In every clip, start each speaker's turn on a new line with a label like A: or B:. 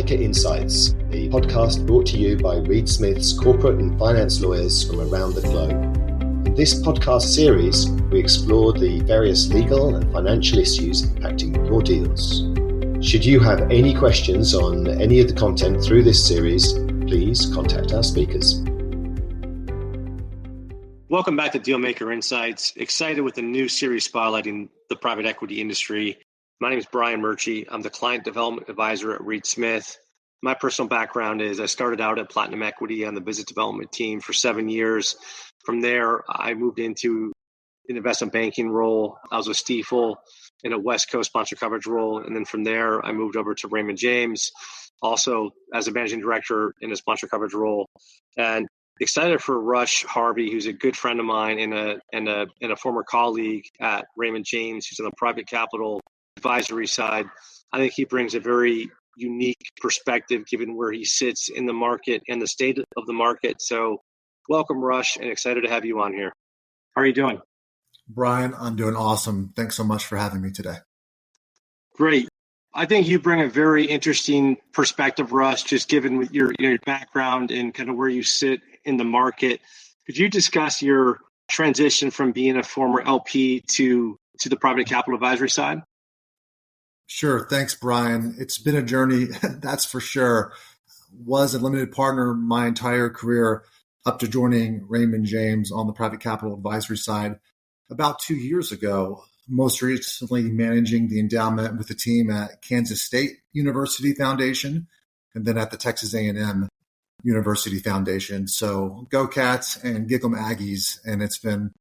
A: Dealmaker Insights, a podcast brought to you by Reed Smith's corporate and finance lawyers from around the globe. In this podcast series, we explore the various legal and financial issues impacting your deals. Should you have any questions on any of the content through this series, please contact our speakers.
B: Welcome back to Dealmaker Insights. Excited with a new series spotlighting the private equity industry. My name is Brian Murchie. I'm the Client Development Advisor at Reed Smith. My personal background is I started out at Platinum Equity on the business development team for 7 years. From there, I moved into an investment banking role. I was with Stifel in a West Coast sponsor coverage role. And then from there, I moved over to Raymond James, also as a managing director in a sponsor coverage role. And excited for Rush Harvey, who's a good friend of mine and a former colleague at Raymond James, who's on the private capital advisory side. I think he brings a very unique perspective given where he sits in the market and the state of the market. So welcome, Rush, and excited to have you on here. How are you doing?
C: Brian, I'm doing awesome. Thanks so much for having me today.
B: Great. I think you bring a very interesting perspective, Rush, just given your background and kind of where you sit in the market. Could you discuss your transition from being a former LP to the private capital advisory side?
C: Sure. Thanks, Brian. It's been a journey, that's for sure. Was a limited partner my entire career up to joining Raymond James on the private capital advisory side about 2 years ago, most recently managing the endowment with the team at Kansas State University Foundation and then at the Texas A&M University Foundation. So go Cats and gig 'em Aggies. And it's been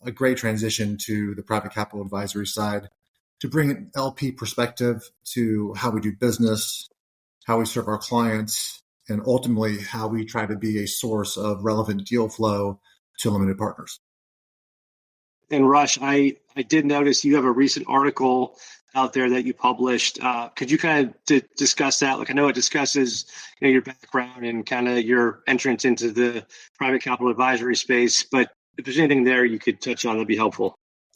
C: a great transition to the private capital advisory side to bring an LP perspective to how we do business, how we serve our clients, and ultimately how we try to be a source of relevant deal flow to limited partners.
B: And Rush, I did notice you have a recent article out there that you published. Could you kind of discuss that? Like, I know it discusses your background and kind of your entrance into the private capital advisory space, but if there's anything there you could touch on, that'd be helpful.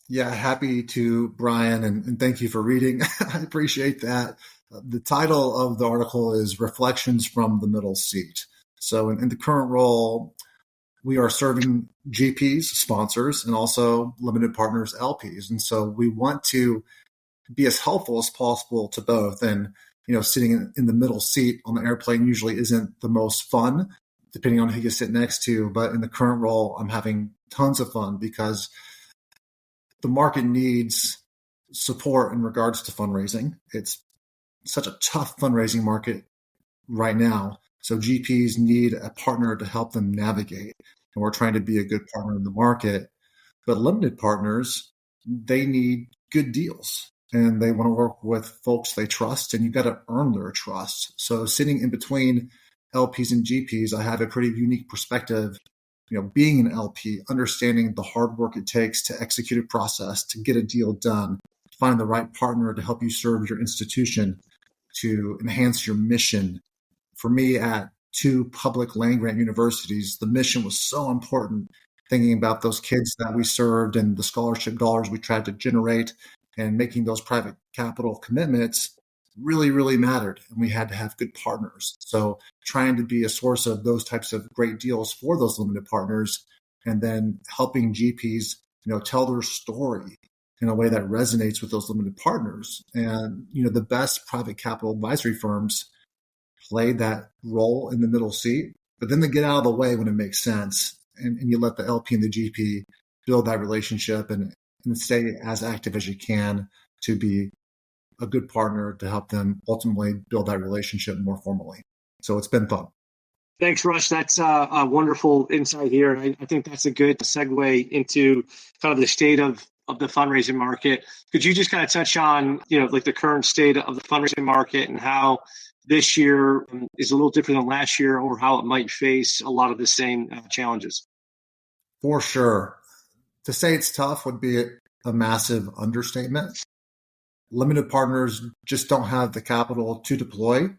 C: Yeah, happy to, Brian, and thank you for reading. I appreciate that. The title of the article is Reflections from the Middle Seat. So in the current role, we are serving GPs, sponsors, and also limited partners, LPs. And so we want to be as helpful as possible to both. And, sitting in the middle seat on the airplane usually isn't the most fun, depending on who you sit next to. But in the current role, I'm having tons of fun because the market needs support in regards to fundraising. It's such a tough fundraising market right now. So GPs need a partner to help them navigate. And we're trying to be a good partner in the market. But limited partners, they need good deals. And they want to work with folks they trust. And you've got to earn their trust. So sitting in between LPs and GPs, I have a pretty unique perspective. Being an LP, understanding the hard work it takes to execute a process, to get a deal done, find the right partner to help you serve your institution, to enhance your mission. For me, at 2 public land-grant universities, the mission was so important, thinking about those kids that we served and the scholarship dollars we tried to generate, and making those private capital commitments really, really mattered. And we had to have good partners. So trying to be a source of those types of great deals for those limited partners, and then helping GPs, tell their story in a way that resonates with those limited partners. And, the best private capital advisory firms play that role in the middle seat, but then they get out of the way when it makes sense. And you let the LP and the GP build that relationship and stay as active as you can to be a good partner to help them ultimately build that relationship more formally. So it's been fun.
B: Thanks, Rush. That's a wonderful insight here. I think that's a good segue into kind of the state of the fundraising market. Could you just kind of touch on, like the current state of the fundraising market and how this year is a little different than last year, or how it might face a lot of the same challenges?
C: For sure. To say it's tough would be a massive understatement. Limited partners just don't have the capital to deploy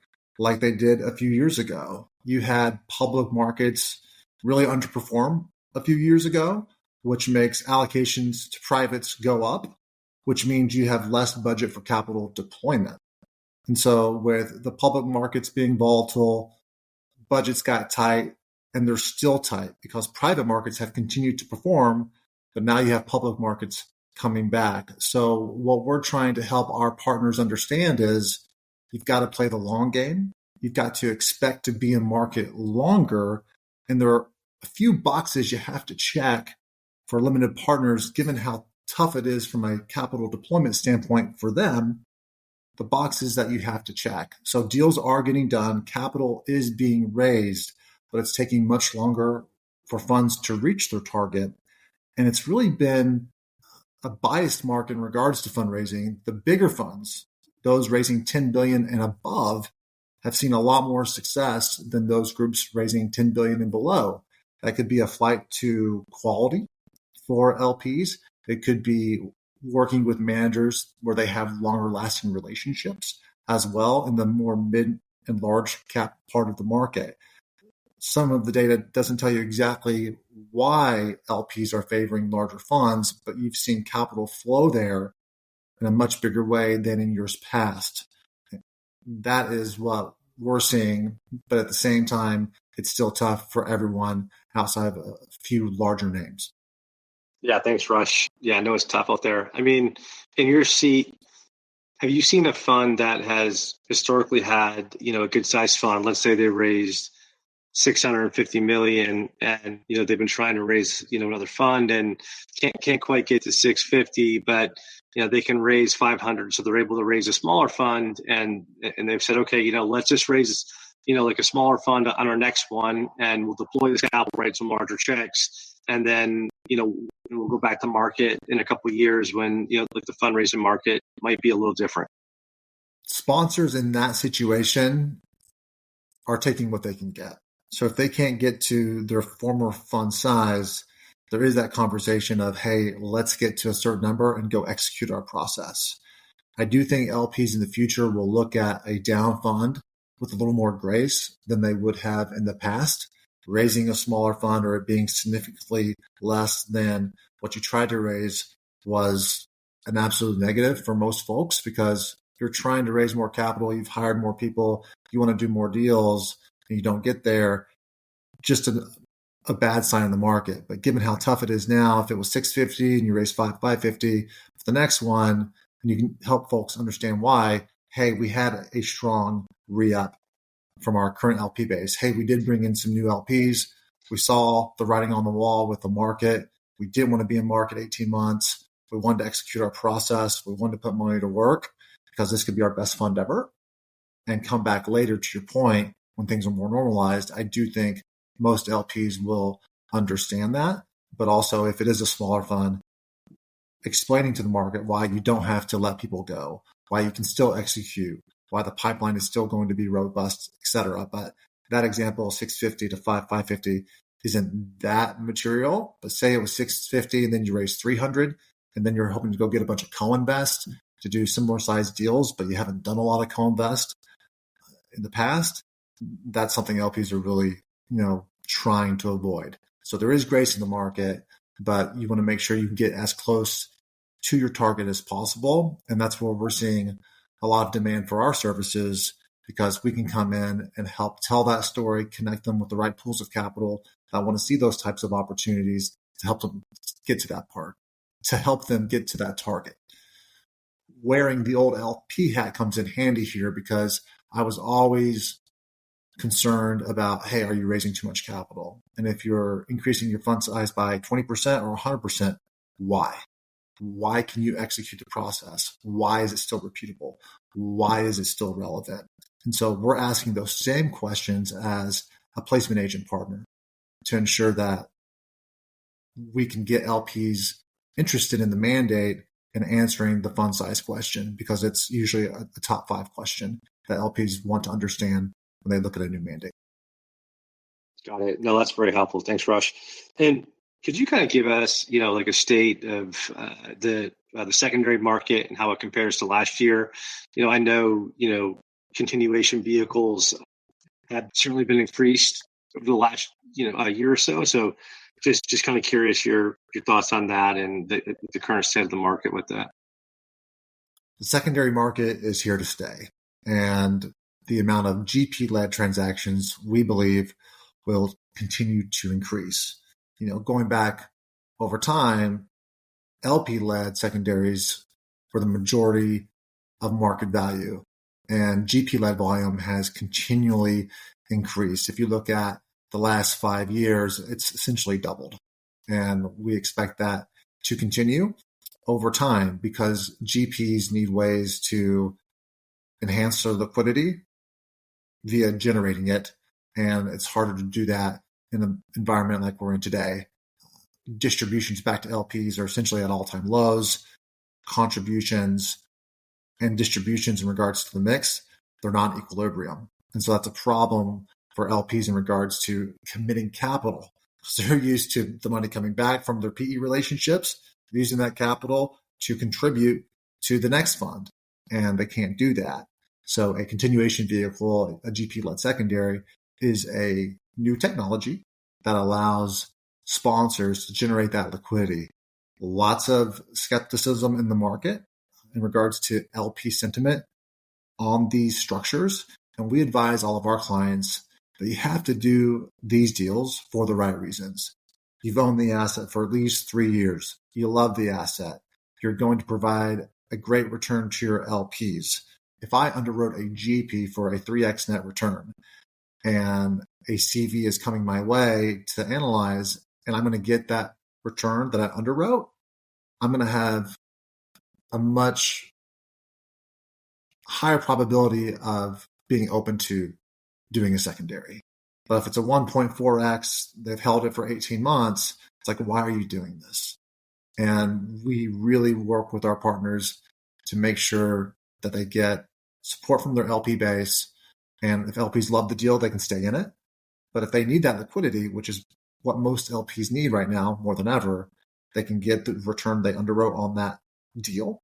C: like they did a few years ago. You had public markets really underperform a few years ago, which makes allocations to privates go up, which means you have less budget for capital deployment. And so with the public markets being volatile, budgets got tight, and they're still tight because private markets have continued to perform, but now you have public markets coming back. So what we're trying to help our partners understand is you've got to play the long game. You've got to expect to be in market longer. And there are a few boxes you have to check for limited partners, given how tough it is from a capital deployment standpoint for them, the boxes that you have to check. So deals are getting done. Capital is being raised, but it's taking much longer for funds to reach their target. And it's really been a biased market in regards to fundraising. The bigger funds, those raising 10 billion and above, have seen a lot more success than those groups raising 10 billion and below. That could be a flight to quality for LPs. It could be working with managers where they have longer lasting relationships as well in the more mid and large cap part of the market. Some of the data doesn't tell you exactly why LPs are favoring larger funds, but you've seen capital flow there in a much bigger way than in years past. That is what we're seeing, but at the same time, it's still tough for everyone outside of a few larger names.
B: Yeah, thanks, Rush. Yeah, I know it's tough out there. I mean, in your seat, have you seen a fund that has historically had, a good sized fund? Let's say they raised 650 million and, they've been trying to raise, another fund and can't quite get to 650, but, they can raise 500. So they're able to raise a smaller fund and they've said, okay, let's just raise, like a smaller fund on our next one and we'll deploy this capital, write some larger checks. And then, we'll go back to market in a couple of years when, like the fundraising market might be a little different.
C: Sponsors in that situation are taking what they can get. So if they can't get to their former fund size, there is that conversation of, hey, let's get to a certain number and go execute our process. I do think LPs in the future will look at a down fund with a little more grace than they would have in the past. Raising a smaller fund or it being significantly less than what you tried to raise was an absolute negative for most folks because you're trying to raise more capital, you've hired more people, you want to do more deals, and you don't get there. Just a bad sign in the market. But given how tough it is now, if it was 650 and you raise 550 for the next one, and you can help folks understand why, hey, we had a strong re-up from our current LP base. Hey, we did bring in some new LPs. We saw the writing on the wall with the market. We didn't want to be in market 18 months. We wanted to execute our process. We wanted to put money to work because this could be our best fund ever and come back later to your point when things are more normalized. I do think most LPs will understand that. But also if it is a smaller fund, explaining to the market why you don't have to let people go, why you can still execute, why the pipeline is still going to be robust, et cetera. But that example, 650 to 550 isn't that material. But say it was 650 and then you raise 300 and then you're hoping to go get a bunch of co-invest to do similar sized deals, but you haven't done a lot of co-invest in the past. That's something LPs are really, trying to avoid. So there is grace in the market, but you want to make sure you can get as close to your target as possible. And that's where we're seeing a lot of demand for our services because we can come in and help tell that story, connect them with the right pools of capital that want to see those types of opportunities to help them get to that part, to help them get to that target. Wearing the old LP hat comes in handy here because I was always concerned about, hey, are you raising too much capital? And if you're increasing your fund size by 20% or 100%, why? Why can you execute the process? Why is it still repeatable? Why is it still relevant? And so we're asking those same questions as a placement agent partner to ensure that we can get LPs interested in the mandate and answering the fund size question because it's usually a top 5 question that LPs want to understand when they look at a new mandate.
B: Got it. No, that's very helpful. Thanks, Rush. And could you kind of give us, like a state of the secondary market and how it compares to last year? I know, continuation vehicles have certainly been increased over the last, a year or so. So just kind of curious your thoughts on that and the current state of the market with that.
C: The secondary market is here to stay. And the amount of GP-led transactions we believe will continue to increase. Going back over time, LP-led secondaries were the majority of market value, and GP-led volume has continually increased. If you look at the last 5 years, it's essentially doubled. And we expect that to continue over time because GPs need ways to enhance their liquidity via generating it. And it's harder to do that in an environment like we're in today. Distributions back to LPs are essentially at all-time lows. Contributions and distributions in regards to the mix, they're not equilibrium. And so that's a problem for LPs in regards to committing capital. So they're used to the money coming back from their PE relationships, using that capital to contribute to the next fund. And they can't do that. So a continuation vehicle, a GP-led secondary, is a new technology that allows sponsors to generate that liquidity. Lots of skepticism in the market in regards to LP sentiment on these structures. And we advise all of our clients that you have to do these deals for the right reasons. You've owned the asset for at least 3 years. You love the asset. You're going to provide a great return to your LPs. If I underwrote a GP for a 3x net return and a CV is coming my way to analyze, and I'm going to get that return that I underwrote, I'm going to have a much higher probability of being open to doing a secondary. But if it's a 1.4x, they've held it for 18 months, it's like, why are you doing this? And we really work with our partners to make sure that they get support from their LP base. And if LPs love the deal, they can stay in it. But if they need that liquidity, which is what most LPs need right now more than ever, they can get the return they underwrote on that deal.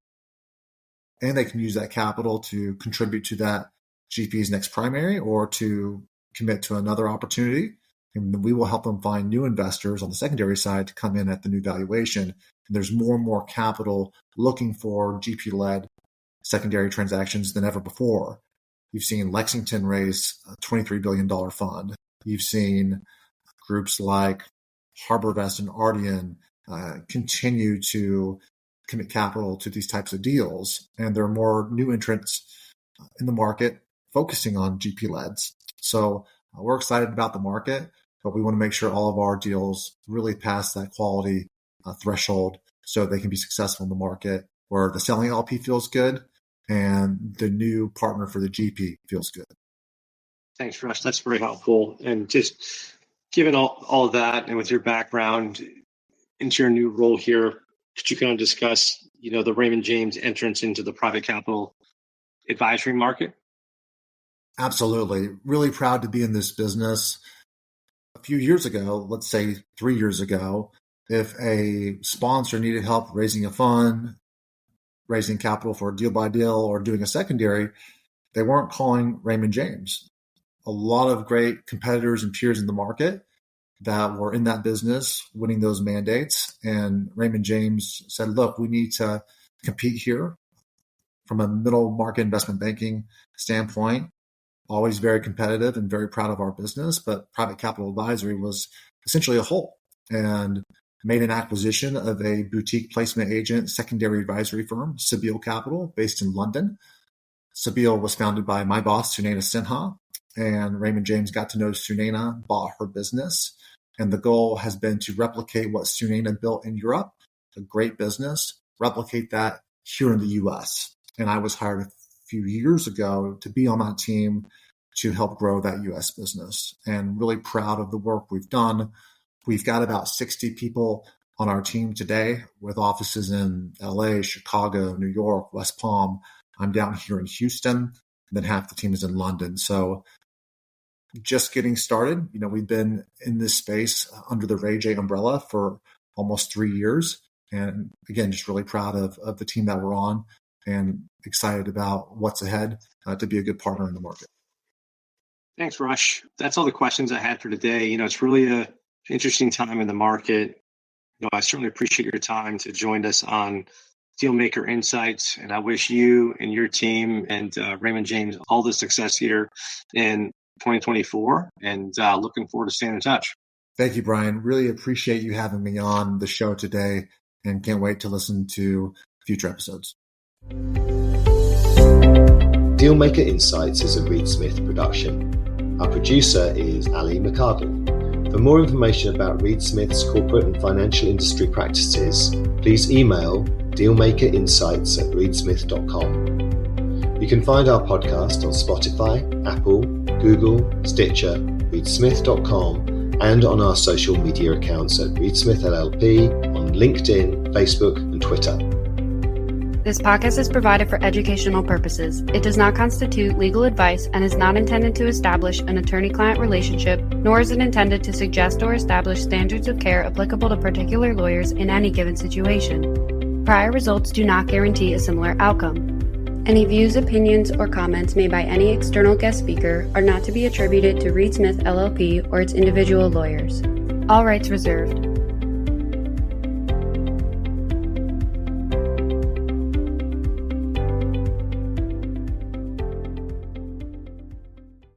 C: And they can use that capital to contribute to that GP's next primary or to commit to another opportunity. And we will help them find new investors on the secondary side to come in at the new valuation. And there's more and more capital looking for GP-led secondary transactions than ever before. You've seen Lexington raise a $23 billion fund. You've seen groups like HarborVest and Ardian continue to commit capital to these types of deals. And there are more new entrants in the market focusing on GP-leds. So we're excited about the market, but we want to make sure all of our deals really pass that quality threshold so they can be successful in the market where the selling LP feels good and the new partner for the GP feels good.
B: Thanks, Rush. That's very helpful. And just given all of that and with your background into your new role here, could you kind of discuss, the Raymond James entrance into the private capital advisory market?
C: Absolutely. Really proud to be in this business. A few years ago, let's say 3 years ago, if a sponsor needed help raising a fund, raising capital for a deal by deal, or doing a secondary, they weren't calling Raymond James. A lot of great competitors and peers in the market that were in that business winning those mandates. And Raymond James said, look, we need to compete here from a middle market investment banking standpoint. Always very competitive and very proud of our business, but private capital advisory was essentially a hole, and made an acquisition of a boutique placement agent secondary advisory firm, Sabeel Capital, based in London. Sabeel was founded by my boss, Sunaina Sinha, and Raymond James got to know Sunaina, bought her business, and the goal has been to replicate what Sunaina built in Europe, a great business, replicate that here in the US. And I was hired a few years ago to be on that team to help grow that US business, and really proud of the work we've done. We've got about 60 people on our team today with offices in LA, Chicago, New York, West Palm. I'm down here in Houston, and then half the team is in London. So just getting started. We've been in this space under the Ray J umbrella for almost 3 years. And again, just really proud of the team that we're on and excited about what's ahead to be a good partner in the market.
B: Thanks, Rush. That's all the questions I had for today. It's really an interesting time in the market. I certainly appreciate your time to join us on Dealmaker Insights. And I wish you and your team and Raymond James all the success here in 2024, and looking forward to staying in touch.
C: Thank you, Brian. Really appreciate you having me on the show today, and can't wait to listen to future episodes.
A: Dealmaker Insights is a Reed Smith production. Our producer is Ali McArdle. For more information about Reed Smith's corporate and financial industry practices, please email dealmakerinsights@reedsmith.com. You can find our podcast on Spotify, Apple, Google, Stitcher, reedsmith.com, and on our social media accounts at Reed Smith LLP on LinkedIn, Facebook, and Twitter.
D: This podcast is provided for educational purposes. It does not constitute legal advice and is not intended to establish an attorney-client relationship, nor is it intended to suggest or establish standards of care applicable to particular lawyers in any given situation. Prior results do not guarantee a similar outcome. Any views, opinions, or comments made by any external guest speaker are not to be attributed to Reed Smith LLP or its individual lawyers. All rights reserved.